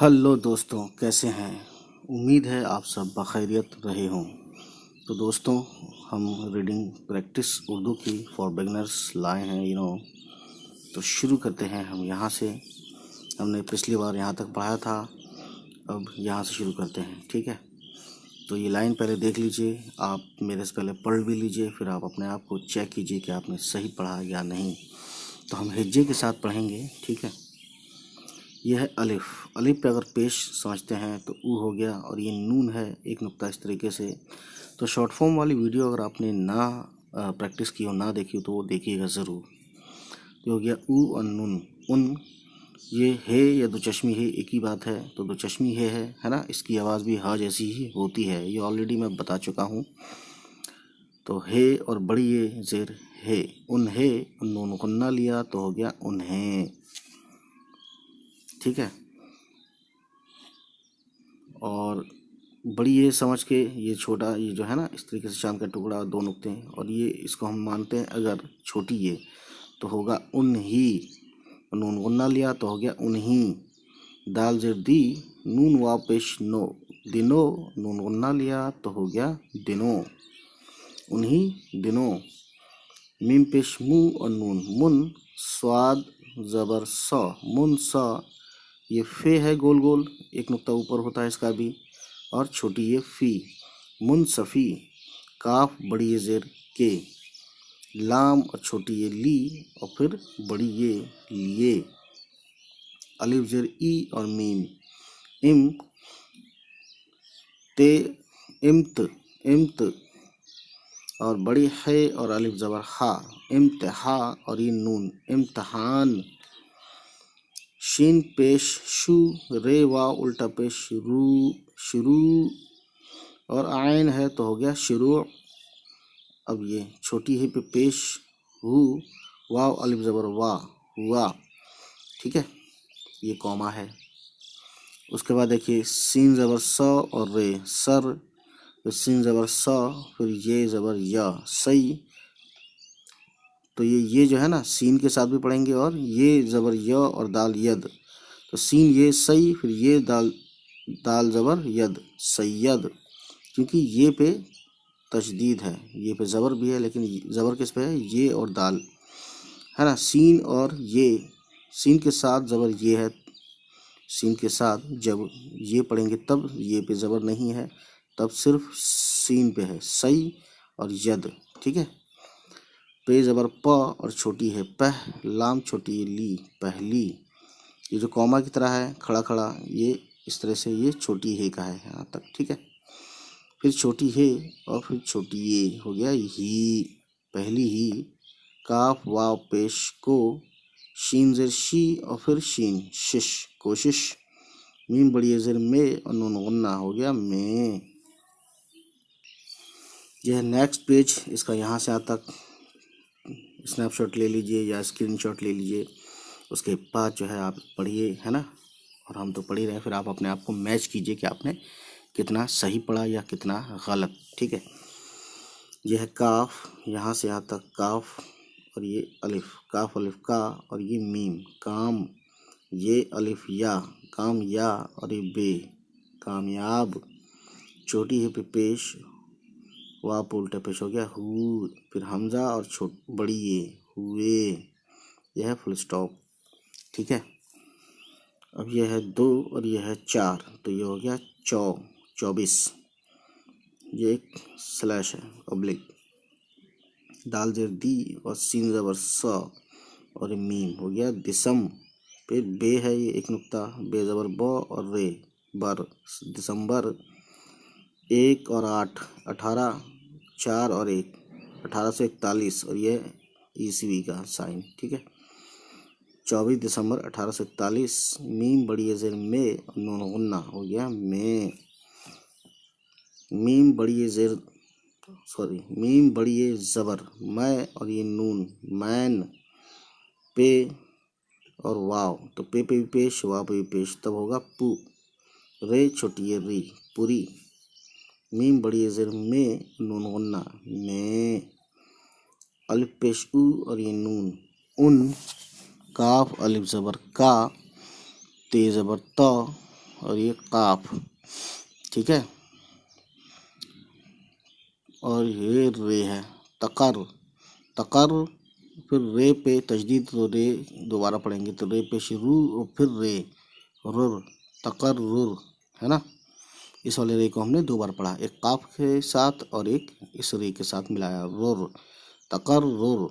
Hello दोस्तों, कैसे हैं। उम्मीद है आप सब बखैरियत रहे हों। तो दोस्तों, हम रीडिंग प्रैक्टिस उर्दू की फॉर बिगनर्स लाए हैं तो शुरू करते हैं हम यहाँ से। हमने पिछली बार यहाँ तक पढ़ाया था, अब यहाँ से शुरू करते हैं, ठीक है। तो ये लाइन पहले देख लीजिए, आप मेरे से पहले पढ़ भी लीजिए, फिर आप अपने आप को चेक कीजिए कि आपने सही पढ़ा या नहीं। तो हम हिज्जे के साथ पढ़ेंगे, ठीक है। यह है अलिफ। अलिफ पे अगर पेश समझते हैं तो ऊ हो गया, और ये नून है एक नुक्ता इस तरीके से। तो शॉर्ट फॉर्म वाली वीडियो अगर आपने ना प्रैक्टिस की हो, ना देखी हो, तो वो देखिएगा ज़रूर। ये हो गया ऊ और नून। उन, ये है या दो चश्मी है एक ही बात है, तो दो चश्मी है ना। इसकी आवाज़ भी ह जैसी ही होती है, ये ऑलरेडी मैं बता चुका हूँ। तो है और बड़ी ये जेर है, उन है, नून गुन्ना लिया तो हो गया उन्हें, ठीक है। और बड़ी ये समझ के, ये छोटा ये जो है ना, इस तरीके से चांद का टुकड़ा दो नुक्ते हैं, और ये इसको हम मानते हैं अगर छोटी ये तो होगा उन ही। नून गुन्ना लिया तो हो गया उन्हीं। दाल जेर दी, नून वाव पेश नो, दिनों। नून गुन्ना लिया तो हो गया दिनों, उन्हीं दिनों। मीम पेश मुंह और नून मुन, स्वाद जबर स, मुन सा। ये फे है गोल गोल, एक नुक्ता ऊपर होता है इसका भी, और छोटी ये फी, मुनसफ़ी। काफ बड़ी ये जेर के, लाम और छोटी ये ली, और फिर बड़ी ये लिए। अलिफ जेर ई और मीम, इम ते, इम्त, इम्त। और बड़ी है और अलिफ ज़बर हा, इम्तिहा, और ये नून इम्तहान। शीन पेश शू, रे वाव उल्टा पेश रू, शुरू। और आयन है तो हो गया शुरू। अब ये छोटी है पे पेश हु, वाव अलिफ ज़बर वाह, हुआ, ठीक है। ये कॉमा है। उसके बाद देखिए सीन ज़बर स और रे, सर। फिर सीन ज़बर स, फिर ये ज़बर या, सही। तो ये जो है ना, सीन के साथ भी पढ़ेंगे, और ये ज़बर य और दाल यद। तो सीन ये सही, फिर ये दाल, दाल ज़बर यद, सैयद। क्योंकि ये पे तशदीद है, ये पे ज़बर भी है, लेकिन ज़बर किस पे है, ये और दाल है ना। सीन और ये, सीन के साथ ज़बर ये है, सीन के साथ जब ये पढ़ेंगे तब ये पे ज़बर नहीं है, तब सिर्फ सीन पे है, सही और यद, ठीक है। पे ज़बर प और छोटी है पह, लाम छोटी है ली, पहली। ये जो कॉमा की तरह है खड़ा खड़ा, ये इस तरह से ये छोटी है का है यहाँ तक, ठीक है। फिर छोटी है और फिर छोटी ये हो गया ही, पहली ही। काफ वाव पेश को, शीन जेर शी और फिर शीन शिश, कोशिश। मीम बड़ी जेर में और नून गुन्ना हो गया में। यह नेक्स्ट पेज, इसका यहाँ से यहाँ तक स्नैपशॉट ले लीजिए या स्क्रीनशॉट ले लीजिए। उसके बाद जो है आप पढ़िए, है ना। और हम तो पढ़ ही रहे हैं, फिर आप अपने आप को मैच कीजिए कि आपने कितना सही पढ़ा या कितना गलत, ठीक है। यह है काफ, यहाँ से यहाँ तक काफ, और ये अलिफ, काफ अलिफ का, और ये मीम काम। ये अलिफ या, काम या, और ये बे, कामयाब। छोटी है पे पेश, वाह पे उल्टा पेश हो गया हु, फिर हमजा और बड़ी ये हुए। यह है फुल स्टॉप, ठीक है। अब यह है 2 और यह है 4, तो ये हो गया 24। ये एक स्लैश है, ऑब्लिक। दाल जेर दी और सीन ज़बर स, और मीम हो गया दिसम। फिर बे है ये एक नुक्ता, बे ज़बर ब और रे, बर, दिसंबर। 1 और 8, 18, 4 और 1, 1841, और ये ईस्वी का साइन, ठीक है। 24 दिसंबर 1841। मीम बड़ी जेर में और नून गुन्ना हो गया में। मीम बड़ी जेर, सॉरी, मीम बड़ी ये ज़बर मैं, और ये नून मैन। पे और वाव, तो पे भी पेश, वाव पे भी पेश, तब होगा पू। रे छोटी ये री, पूरी। मीम बड़ी ये जेर में, नून गुन्ना में। अलिफ पेश ऊ और ये नून उन। काफ अलिफ ज़बर का, ते ज़बर त, और ये काफ, ठीक है, और ये रे है तकर, तकर, फिर रे पे तजदीद, तो रे दोबारा पढ़ेंगे तो रे पे शुरू और फिर रे, रुर, तकर रुर, है ना। इस वाले रे को हमने 2 बार पढ़ा, एक काफ के साथ और एक इस रे के साथ मिलाया, रुर, तकर रुर।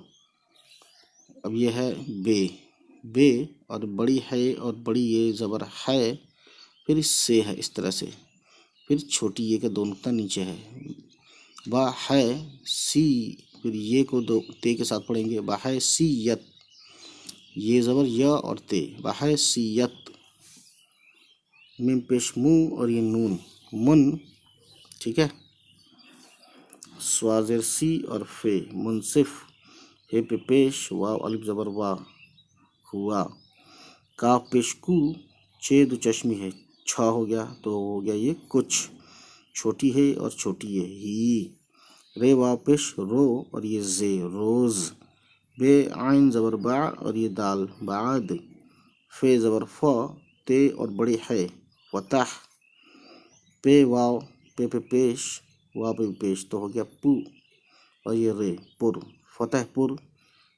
अब ये है बे, बे और बड़ी है और बड़ी ये ज़बर है, फिर इससे है इस तरह से, फिर छोटी ये के 2 नुक्ता नीचे है, बा है सी, फिर ये को 2 ते के साथ पढ़ेंगे, बा है सी यत, ये ज़बर य और ते, बा है सी यत। मीम पेश मुँह और ये नून मुन, ठीक है। स्वाज़ेर सी और फे मुनसिफ, हे पे पेश वाव अलिफ ज़बर वा हुआ, काफ पेश कू, चे दो चश्मी है, छा हो गया तो हो गया ये कुछ, छोटी है और छोटी है ही, रे वाव पेश रो और ये जे रोज़, बे आइन ज़बर बा और ये दाल बाद, फे ज़बर फ, ते और बड़ी है वतह, पे वाव पे पेश, वाव पे पेश तो हो गया पू और ये रे पुर, फतेहपुर,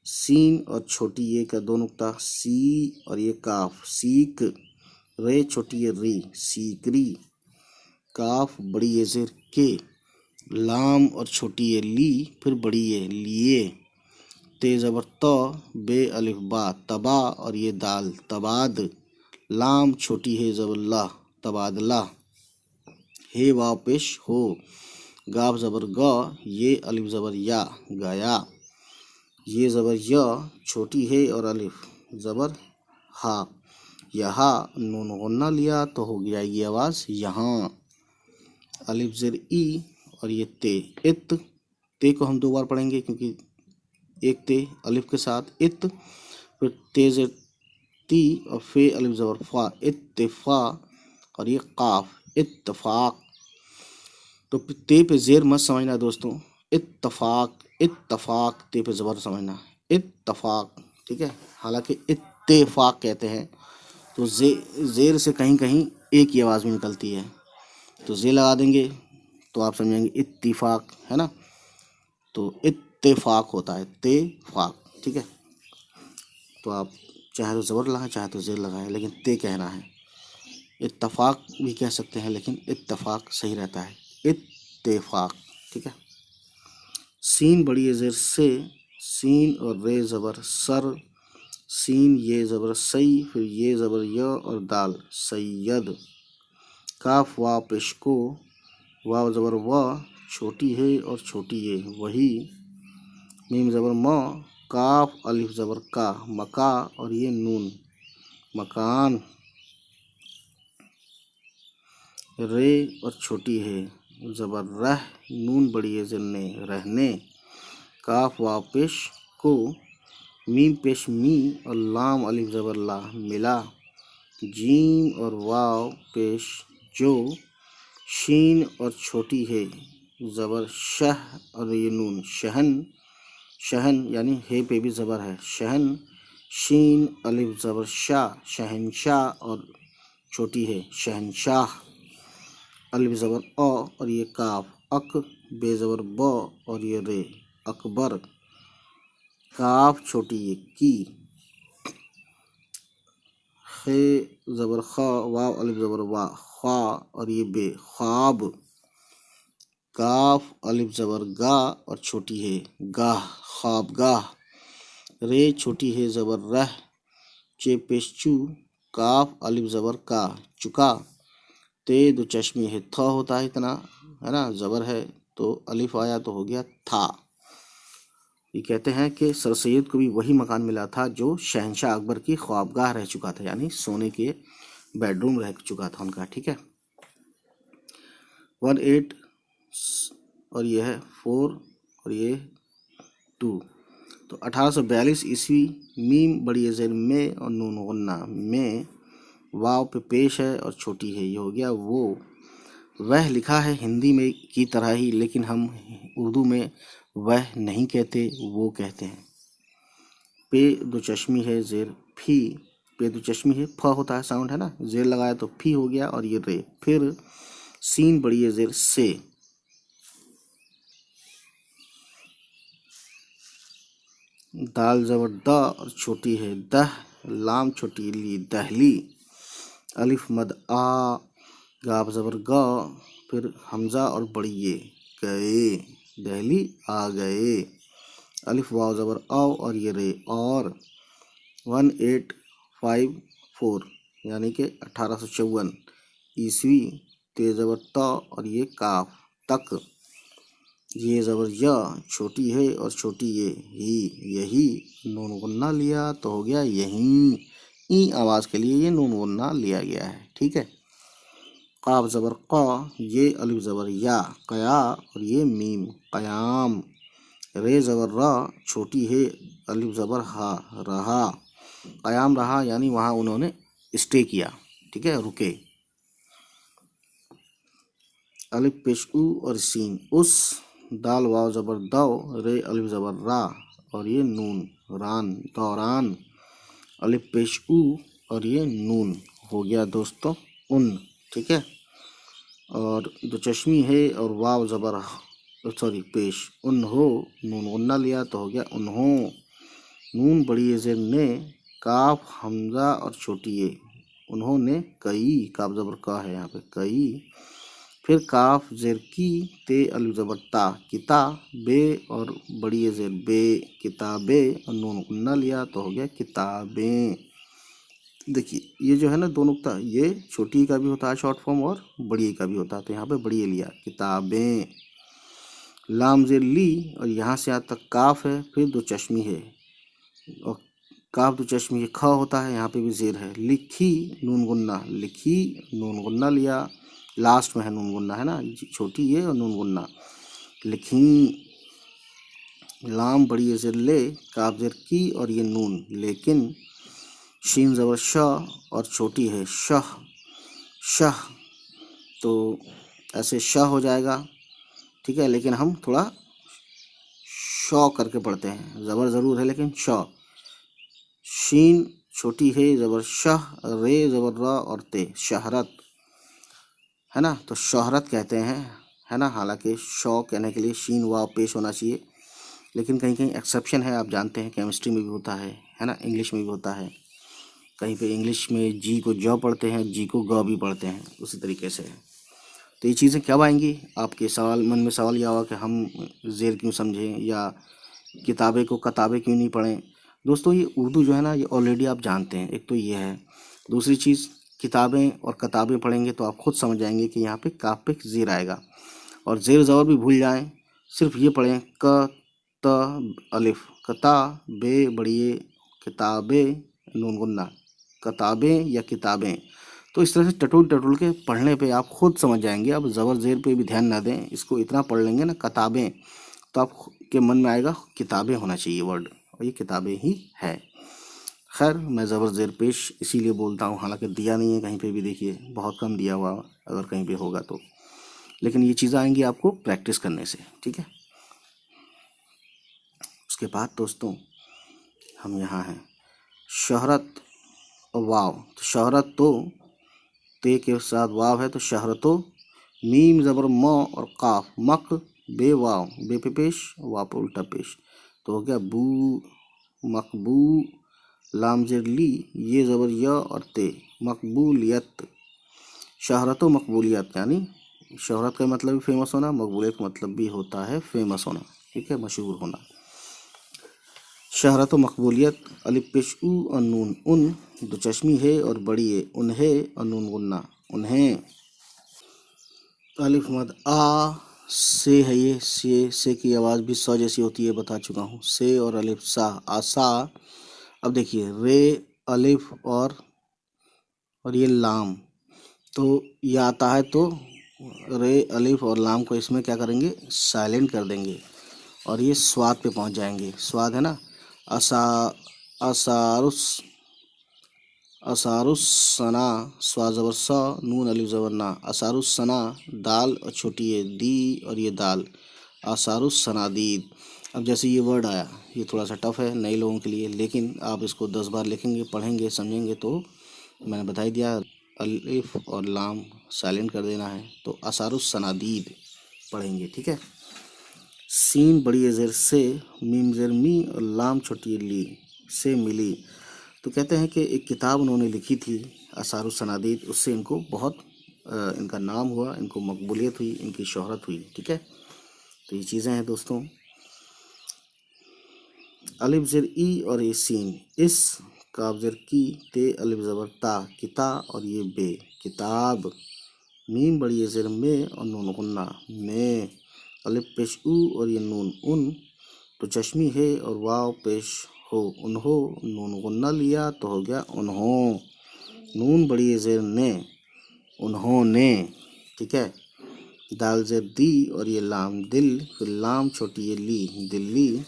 सीन और छोटी ये का 2 नुक्ता सी और ये काफ सीक, रे छोटी ये री सीकरी, काफ बड़ी ये जेर के, लाम और छोटी ये ली, फिर बड़ी ये लिए, ते ज़बर त, बे अलिफ बा तबा और ये दाल तबाद, लाम छोटी है ज़बर ला तबादला, हे वाव पेश हो, गाफ ज़बर ग, ये अलिफ ज़बर या गया, ये ज़बर य छोटी है और अलिफ ज़बर हा, यहाँ नून गुन्ना लिया तो हो गया ये आवाज़ यहाँ, अलिफ ज़ेर ई और ये ते इत, ते को हम 2 बार पढ़ेंगे क्योंकि एक ते अलिफ के साथ इत, फिर ते ज़ेर ती और फे अलिफ ज़बर फा इत्तिफा और ये काफ इत्तफाक। तो ते पे ज़ेर मत समझना दोस्तों, इत्तफाक इत्तफाक, ते पे ज़बर समझना इत्तफाक, ठीक है। हालांकि इत्तेफाक कहते हैं, तो ज़ेर से कहीं कहीं एक ही आवाज़ में निकलती है, तो जे लगा देंगे तो आप समझेंगे इत्तिफाक, है ना। तो इत्तेफाक होता है तेफाक, ठीक है। तो आप चाहे तो ज़बर लगाएं चाहे तो ज़ेर लगाएं, लेकिन ते कहना है। इत्तफाक भी कह सकते हैं लेकिन इत्तफाक सही रहता है, इत्तेफाक, ठीक है। सीन बड़ी ज़ेर से, सीन और रे ज़बर सर, सीन ये ज़बर सई, फिर ये ज़बर य और दाल सैयद, काफ वाव पेश को, वाव ज़बर व छोटी है और छोटी है वही, मीम ज़बर म, काफ अलिफ ज़बर का मका और ये नून मकान, रे और छोटी है ज़बर रह, नून बड़ी है ज़रने रहने, काफ वाव पेश को, मीम पेश मी और लाम अलिफ ज़बर ला मिला, जीम और वाव पेश जो, शीन और छोटी है ज़बर शह और ये नून शहन, शहन यानी हे पे भी ज़बर है शहन, शीन अलिफ ज़बर शाह शहनशाह और छोटी है शहनशाह, अलिफ ज़बर अ और ये काफ अक, बे ज़बर ब और ये रे अकबर, काफ छोटी ये की, खे ज़बर ख, वाव अलिफ ज़बर वा ख्वा और ये बे ख्वाब, काफ अलिफ ज़बर गा और छोटी है गाह ख्वाबगाह, रे छोटी है ज़बर रह, चे पेश चू, काफ अलिफ ज़बर का चुका, ते 2 चश्मे है थ होता है इतना, है ना, ज़बर है तो अलिफ आया तो हो गया था। ये कहते हैं कि सर सैयद को भी वही मकान मिला था जो शहनशाह अकबर की ख्वाबगाह रह चुका था, यानी सोने के बेडरूम रह चुका था उनका, ठीक है। 18 और ये है 4 और ये 2, तो 1842 ईस्वी, मीम बड़ी ज़ेर में और नून गुन्ना में, वाव पे पेश है और छोटी है, ये हो गया वो, वह लिखा है हिंदी में की तरह ही लेकिन हम उर्दू में वह नहीं कहते वो कहते हैं, पे 2 चश्मी है ज़ेर फी, पे दो चश्मी है, फ होता है साउंड है ना, जेर लगाया तो फी हो गया और ये रे। फिर सीन बड़ी है जेर से, दाल जबर द और छोटी है दह, लाम छोटी ली दहली, अलिफ मद आ, गाफ जबर ग, फिर हमजा और बड़ी ये गए, दहली आ गए, अलिफ वाव जबर औ और ये रे और, 1854 यानी कि 1854 ईस्वी, ते जबर त और ये काफ तक, ये जबर य छोटी है और छोटी ये ही, यही, नून गुन्ना लिया तो हो गया यहीं, ई आवाज़ के लिए ये नून गुन्ना लिया गया है। ठीक है। काफ जबर क, ये अलिफ जबर या, कया और ये मीम कयाम, रे जबर र छोटी है, अलिफ जबर हा, रहा, कयाम रहा यानी वहाँ उन्होंने स्टे किया। ठीक है, रुके। अलिफ पेश उ और सीन उस, दाल वाव जबर दौ, रे अलिफ जबर रा और ये नून रान, दौरान, अलिफ पेश उ और ये नून हो गया दोस्तों उन। ठीक है। और दो चश्मी है और वाव जबर सॉरी पेश, उन हो, नून गुन्ना लिया तो हो गया उन्हों, नून बड़ी है जेर ने, काफ हमजा और छोटी ये, उन्होंने कई, काफ जबर का है यहाँ पे कई, फिर काफ जेर की, ते अलिफ जबर ता, किता, बे और बड़ी है जेर बे, किताबे, और नून गुन्ना लिया तो हो गया किताबें। देखिए ये जो है ना दो नुक्ता, ये छोटी का भी होता है शॉर्ट फॉर्म और बड़ी का भी होता है, तो यहाँ पे बड़ी लिया किताबें, लाम जेर ली और यहाँ से यहाँ तक काफ है, फिर दो चश्मी है और काफ दो चश्मी है, ख होता है, यहाँ पे भी जेर है, लिखी नून गुन्ना, लिखी नून गुन्ना लिया, लास्ट में है नून गुन्ना है ना, छोटी ये और नून गुन्ना, लिखी, लाम बड़ी है जेर ले, काफ जेर की और ये नून लेकिन, शीन जबर श और छोटी है शह, शह, तो ऐसे श हो जाएगा। ठीक है, लेकिन हम थोड़ा शौ करके पढ़ते हैं, ज़बर ज़रूर है लेकिन शौ, शीन छोटी है ज़बर शह, रे ज़बर र और ते, शहरत है ना, तो शोहरत कहते हैं है ना, हालांकि शौ कहने के लिए शीन वाव पेश होना चाहिए, लेकिन कहीं कहीं एक्सेप्शन है, आप जानते हैं केमिस्ट्री में भी होता है ना, इंग्लिश में भी होता है, कहीं पे इंग्लिश में जी को ज पढ़ते हैं, जी को ग भी पढ़ते हैं, उसी तरीके से है। तो ये चीज़ें कब आएंगी आपके मन में सवाल यह होगा कि हम जेर क्यों समझें या किताबें को कताबें क्यों नहीं पढ़ें। दोस्तों ये उर्दू जो है ना, ये ऑलरेडी आप जानते हैं, एक तो ये है, दूसरी चीज़ किताबें और कताबें पढ़ेंगे तो आप खुद समझ जाएंगे कि यहाँ पे काफ पे जेर आएगा, और जेर ज़बर भी भूल जाएं, सिर्फ ये पढ़ें क त अलिफ, कता बे बड़िए, किताबे नून गुन्ना, कताबें या किताबें, तो इस तरह से टटोल टटोल के पढ़ने पे आप खुद समझ जाएंगे। अब ज़बर ज़ेर पे भी ध्यान ना दें, इसको इतना पढ़ लेंगे ना कताबें, तो आप के मन में आएगा किताबें होना चाहिए वर्ड, और ये किताबें ही है। खैर मैं ज़बर ज़ेर पेश इसीलिए बोलता हूँ, हालांकि दिया नहीं है कहीं पे भी, देखिए बहुत कम दिया हुआ अगर कहीं पे होगा तो, लेकिन ये चीज़ें आएंगी आपको प्रैक्टिस करने से। ठीक है। उसके बाद दोस्तों हम यहाँ हैं, शहरत और वाव, तो शहरत तो ते के साथ वाव है तो शहरतो, मीम ज़बर म और काफ, मक बे वाव, बे पे पेश वाव पे उल्टा पेश, तो हो गया बू, मकबू, लाम जेर ली, ये ज़बर य और ते, मकबूलियत, शहरतो मकबूलियत, यानी शहरत का मतलब भी फेमस होना, मकबूलियत का मतलब भी होता है फेमस होना। ठीक है, मशहूर होना। शहरत मकबूलियत, अलिफ पेश उ और नून उन, दो चश्मी है और बड़ी है, उन्हें और नून गुन्ना उन्हें, अलिफ मद आ, से है ये, से की आवाज़ भी स जैसी होती है, बता चुका हूँ, से और अलिफ सा, आसा। अब देखिए रे अलिफ और ये लाम, तो ये आता है तो रे अलिफ और लाम को इसमें क्या करेंगे, साइलेंट कर देंगे और ये स्वाद पे पहुंच जाएंगे, स्वाद है ना, असा, असारुस, असारुसना, स्वाद ज़बर स, नून अलिफ ज़बर ना, असारुसना, दाल और छोटी है दी और ये दाल, असारुसनादीद, अब जैसे ये वर्ड आया, ये थोड़ा सा टफ है नए लोगों के लिए, लेकिन आप इसको 10 बार लिखेंगे, पढ़ेंगे, समझेंगे तो मैंने बता ही दिया। अलिफ और लाम साइलेंट कर देना है। तो असारुस सनादीद पढ़ेंगे, ठीक है। सीन बड़ी ज़ेर से, मीम ज़ेर मी और लाम छोटी ली से मिली। तो कहते हैं कि एक किताब उन्होंने लिखी थी असारुस सनादीद, उससे इनको बहुत इनका नाम हुआ, इनको मकबूलियत हुई, इनकी शोहरत हुई, ठीक है। तो ये चीज़ें हैं दोस्तों। अलिफ ज़ेर ई और ये सीन, इस, काफ ज़ेर की, ते अलिफ ज़बर ता, किता और ये बे, किताब। मीम बड़ी ज़ेर में और नून गुन्ना, में। अलिफ पेश ऊ और ये नून, उन। तो चश्मी है और वाव पेश हो, उन्हो, नून गुन्ना लिया तो हो गया उन्हों। नून बड़ी ज़ेर ने, उन्होंने, ठीक है। दाल ज़ेर दी और ये लाम, दिल। फिर लाम छोटी ये ली, दिल्ली।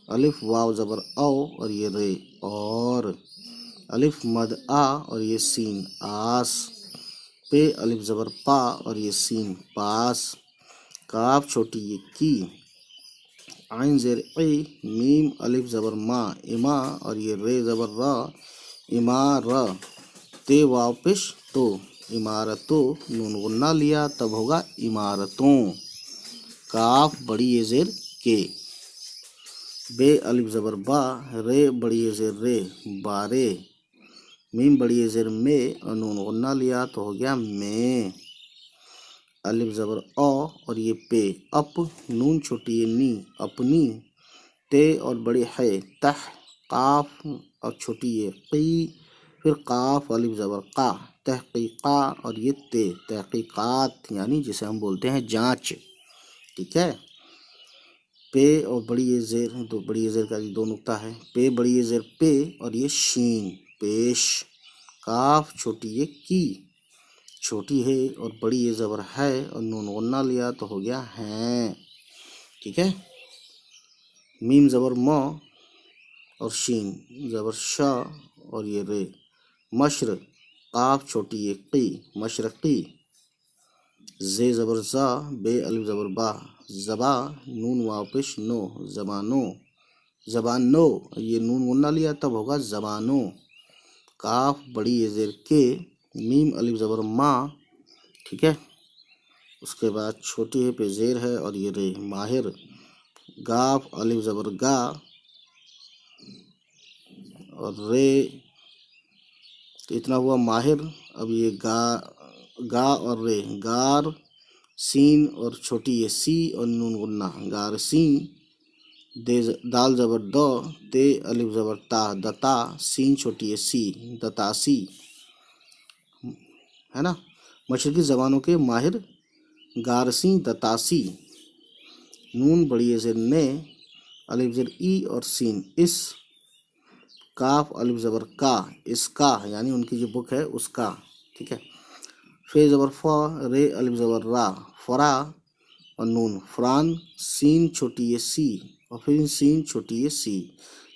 अलिफ वाव ज़बर औ और ये रे, और। अलिफ मद आ और ये सीन, आस। पे अलिफ ज़बर पा और ये सीन, पास। काफ छोटी ये की। आइन ज़ेर ई, मीम अलिफ ज़बर मा, इमा और ये रे ज़बर रा, इमार। ते वाव पेश तो, इमारतों। नून गुन्ना लिया तब होगा इमारतों। काफ बड़ी ये ज़ेर के। बे अलिफ ज़बर बा, रे बड़ी ये ज़ेर रे, बारे। मीम बड़ी ये ज़ेर में और नून गुन्ना लिया तो हो गया में। अलिफ ज़बर औ और ये पे, अप। नून छोटी ये नी, अपनी। ते और बड़ी है, तह। काफ और छोटी ये की। फिर काफ अलिफ ज़बर का, तहक़ीक़ा और ये ते, तहक़ीक़ात, यानी जिसे हम बोलते हैं जांच, ठीक है। पे और बड़ी ये ज़ेर, तो बड़ी ये ज़ेर का ये दो नुक्ता है, पे बड़ी ये ज़ेर पे और ये शीन, पेश। काफ छोटी ये की, छोटी है और बड़ी ये ज़बर है और नून गुन्ना लिया तो हो गया हैं, ठीक है। मीम ज़बर म और शीन ज़बर शा और ये रे, मशर। काफ छोटी ये की, मशरक़ी। जे ज़बर ज़ा, बे अलिफ ज़बर बा, ज़बा। नून वापिश नो, ज़बानो, ज़बानो। ये नून गुन्ना लिया तब होगा ज़बानो। काफ बड़ी ये ज़ेर के, मीम अलिफ ज़बर मा, ठीक है। उसके बाद छोटी है पे ज़ेर है और ये रे, माहिर। गाफ अलिफ ज़बर गा और रे, तो इतना हुआ माहिर। अब ये गा और रे, गार। सीन और छोटी ये सी और नून गुन्ना, गार सी। दाल ज़बर द, ते अलिफ ज़बर ता, दता। सीन छोटी ये सी, दतासी, है ना। मशरकी ज़बानों के माहिर, गारसी, दतासी। नून बड़ी ये ज़ेर ने, अलिफ ज़ेर ई और सीन, इस। काफ अलिफ ज़बर का, इसका, यानी उनकी जो बुक है उसका, ठीक है। फे ज़बर फ़ा, रे अलिफ ज़बर रा, फ़रा और नून, फ़रान। सीन छोटी ये सी और फिर सीन छोटी ये सी।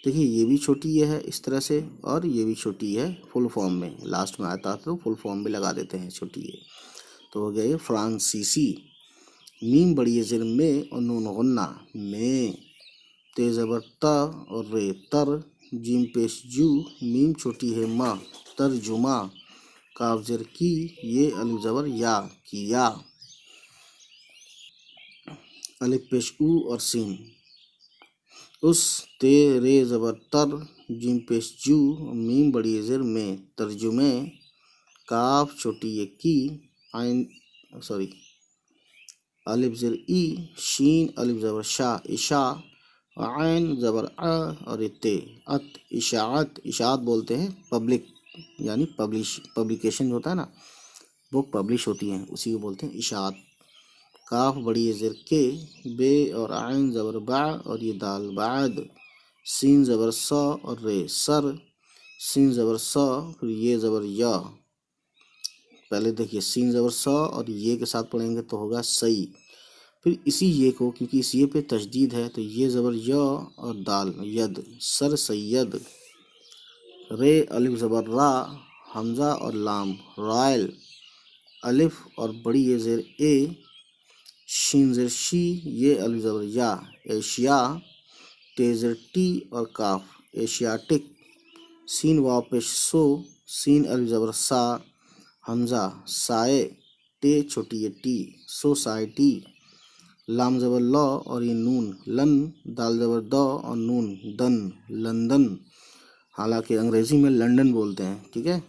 देखिए ये भी छोटी ये है इस तरह से और ये भी छोटी है फुल फॉर्म में, लास्ट में आता तो फुल फॉर्म में लगा देते हैं छोटी ये। तो हो गया ये फ्रांसीसी। मीम बड़ी ये ज़ेर में और नून गुन्ना, में। ते ज़बर त और रे, तर। जीम पेश जू, मीम छोटी है मा, तर्जुमा। काफ ज़ेर की, ये अलिफ ज़बर या, किया। अलिफ पेश ऊ और सीन, उस। ते रे ज़बर तर, जीम पेश जू, मीम बड़ी ज़ेर में, तर्जुमे। काफ छोटी ये की, आइन सॉरी अलिफ ज़ेर ई, शीन अलिफ ज़बर शा, इशा। आइन ज़बर आ और ये ते, अत, इशाअत। इशाअत बोलते हैं पब्लिक, यानी पब्लिकेशन होता है ना, बुक पब्लिश होती हैं, उसी को बोलते हैं इशाअत। काफ बड़ी ये ज़ेर के, बे और आइन ज़बर बा और ये दाल, बाद। सीन ज़बर सा और रे, सर। सीन ज़बर सा, फिर ये ज़बर या। पहले देखिए सीन ज़बर सा और ये के साथ पढ़ेंगे तो होगा सही। फिर इसी ये को, क्योंकि इस ये पे तशदीद है, तो ये ज़बर या और दाल, यद, सर सैयद। रे अलिफ ज़बर रा, हमज़ा और लाम, रॉयल। अलिफ और बड़ी ये ज़ेर ए, शीन ज़ेर शी, ये अलिफ ज़बर या, एशिया। तेजर टी और काफ एशियाटिक, सीन वाव पेश सो, सीन अलिफ ज़बर सा, हमज़ा साए, टे छोटी ये टी, सोसाइटी, लाम ज़बर लौ और ये नून लन, दाल ज़बर दौ और नून दन, लंदन, हालांकि अंग्रेज़ी में लंदन बोलते हैं, ठीक है।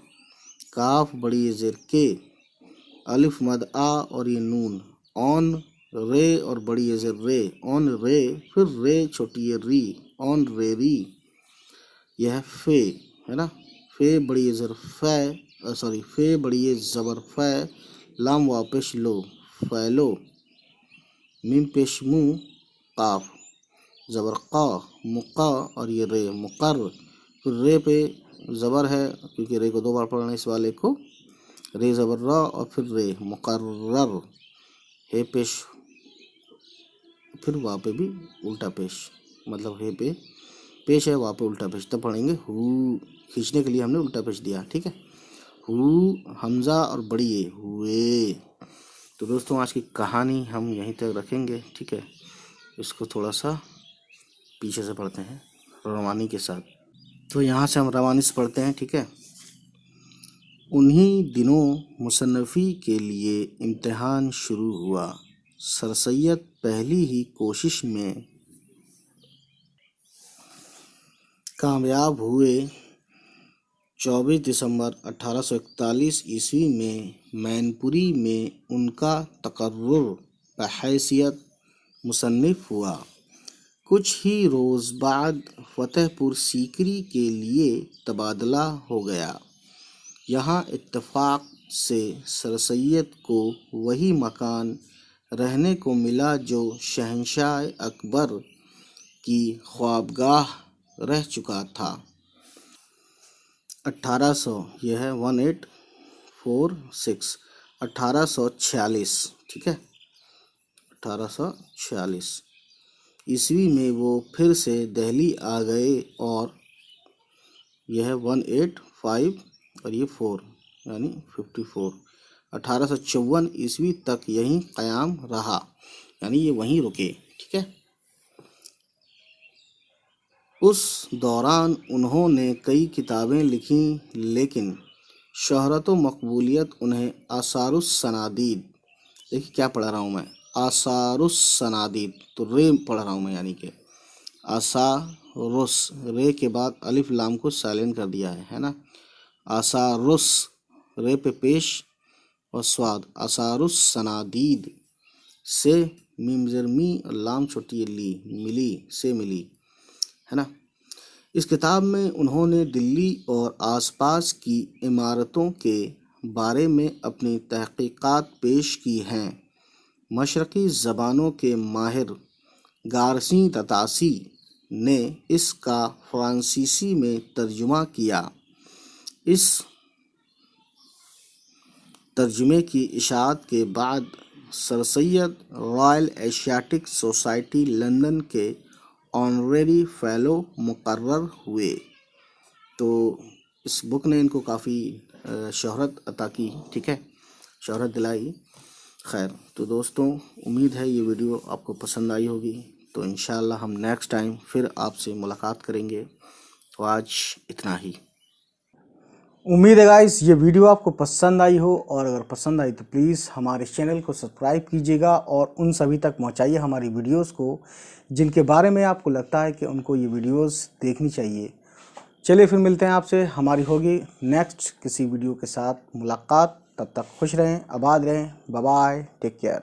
काफ बड़ी ये ज़ेर के, अलिफ मद आ और ये नून ऑन, रे और बड़ी ये ज़ेर रे, ऑन रे, फिर रे छोटी ये री, ऑन रे री, यह है फे, है ना। फे बड़ी ये ज़र फै, सॉरी फे बड़ी ये ज़बर फै, लाम वापिश लो, फैलो, मीम पेश मुँह, काफ ज़बर क़ा, मुक़ा और ये रे मुक़र, फिर रे पे ज़बर है क्योंकि रे को 2 बार पढ़ना इस वाले को, रे ज़बर रा और फिर रे मुक़र्रर, हे पेश, फिर वहाँ पे भी उल्टा पेश, मतलब हे पे पेश है वहाँ पे उल्टा पेश, तब पढ़ेंगे हु, खींचने के लिए हमने उल्टा पेश दिया, ठीक है। हु हमज़ा और बड़ी ये हुए। तो दोस्तों आज की कहानी हम यहीं तक रखेंगे, ठीक है। इसको थोड़ा सा पीछे से पढ़ते हैं रवानी के साथ। तो यहाँ से हम रवानी से पढ़ते हैं, ठीक है। उन्हीं दिनों मुसन्नफ़ी के लिए इम्तिहान शुरू हुआ, सर सैयद पहली ही कोशिश में कामयाब हुए। 24 दिसंबर 1841 ईस्वी में मैनपुरी में उनका तकर्रुर बहैसियत मुसन्निफ़ हुआ। कुछ ही रोज़ बाद फ़तेहपुर सीकरी के लिए तबादला हो गया। यहाँ इत्तेफाक से सर सैयद को वही मकान रहने को मिला जो शहंशाह अकबर की ख्वाबगाह रह चुका था। 1800 यह है 1846 1846, ठीक है। 1846 ईस्वी में वो फिर से दिल्ली आ गए और यह है 185 और ये 4 यानी 54। 1854 ईस्वी तक यहीं क़याम रहा, यानी ये वहीं रुके, ठीक है। उस दौरान उन्होंने कई किताबें लिखीं, लेकिन शोहरत व मकबूलियत उन्हें आसारुस सनादीद, देखिए क्या पढ़ रहा हूँ मैं, आसारुस सनादीद, तो रे पढ़ रहा हूँ मैं, यानी कि आसारुस, रे के बाद अलिफ लाम को साइलेंट कर दिया है ना। आसारुस, रे पे पेश और स्वाद, आसारुस सनादीद से मीम ज़ेर मी और लाम छोटी ली, मिली से मिली, है ना। इस किताब में उन्होंने दिल्ली और आसपास की इमारतों के बारे में अपनी तहक़ीक़ात पेश की हैं। मशरक़ी ज़बानों के माहिर गारसी ततासी ने इसका फ़्रांसीसी में तर्जुमा किया। इस तर्जुमे की इशाअत के बाद sir Syed royal Asiatic society London के ऑनरेरी फ़ेलो मुकर्रर हुए। तो इस बुक ने इनको काफ़ी शोहरत अता की, ठीक है, शोहरत दिलाई। खैर, तो दोस्तों उम्मीद है ये वीडियो आपको पसंद आई होगी। तो इंशाअल्लाह हम नेक्स्ट टाइम फिर आपसे मुलाकात करेंगे। तो आज इतना ही। उम्मीद है गाइस ये वीडियो आपको पसंद आई हो, और अगर पसंद आई तो प्लीज़ हमारे चैनल को सब्सक्राइब कीजिएगा और उन सभी तक पहुंचाइए हमारी वीडियोस को जिनके बारे में आपको लगता है कि उनको ये वीडियोस देखनी चाहिए। चलिए फिर मिलते हैं आपसे, हमारी होगी नेक्स्ट किसी वीडियो के साथ मुलाकात। तब तक खुश रहें, आबाद रहें, बाय बाय, टेक केयर।